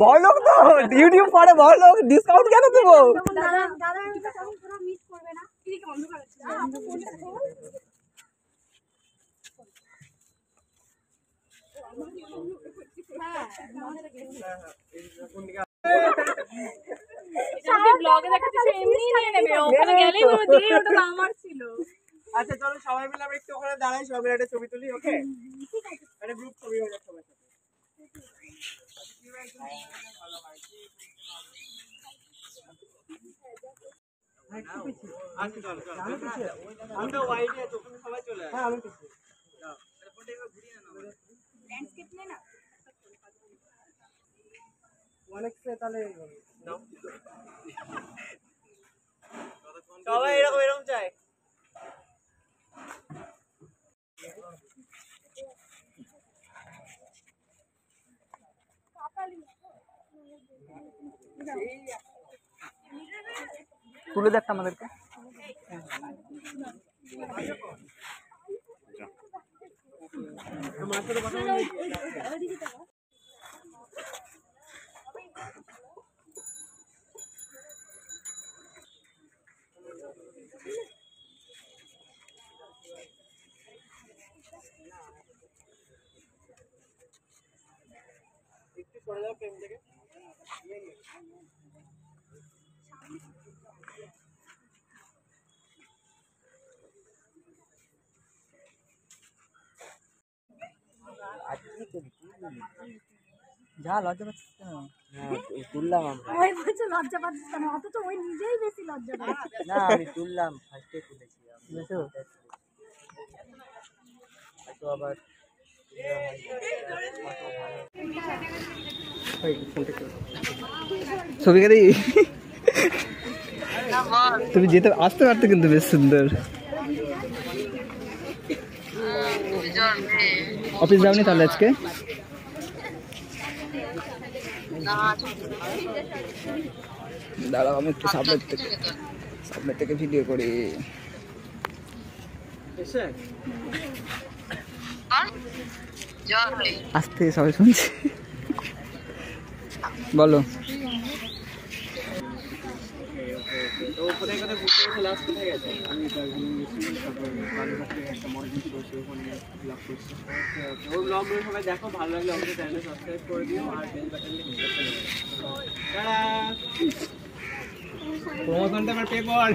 বড় লোক তো ইউটিউব করে বড় লোক, ডিসকাউন্ট কেন দেবো? আচ্ছা চলো সবাই মিলে আমরা একটু ওখানে দাঁড়াই, সবাই মিলে একটা ছবি তুলি। ওকে, একটা গ্রুপ ছবি হয়ে যাচ্ছে সবার সাথে। আচ্ছা চলো চলো, আমি তো ওয়াইডে আছি, ওখানে সবাই চলে আসে। হ্যাঁ আমি পিছিয়ে যাও, ফোনটা একবার ঘুরিয়ে নাও। ল্যান্ডস্কেপ নে না অনেক সে, তাহলে নাও সবাই এরকম এরকম চাই। তুলে দেখতে আমাদেরকে। একটু সরে যাও ফ্রেম থেকে। যা লজ্জা পাচ্ছিস কেন? তুললাম আমরা। ওই বলছে লজ্জা পাচ্ছিস কেন, অথচ ওই নিজেই বেশি লজ্জা পাচ্ছে। না আমি তুললাম, ফার্স্টে তুলেছি বুঝছো তো, আবার ছবি কে দিই। তুমি যেতে আসতে পারতো কিন্তু, বেশ সুন্দর। অফিস যাওনি তাহলে আজকে? দাঁড়াও আমি একটু সামনের থেকে ভিডিও করি। আস্তে সবাই শুনছি, বলো। দেখো ভালো লাগলে অবশ্যই চ্যানেল সাবস্ক্রাইব করে দিও আর বেল বাটনটা ক্লিক করে দিও। প্রমোশনটা আমার পেপার।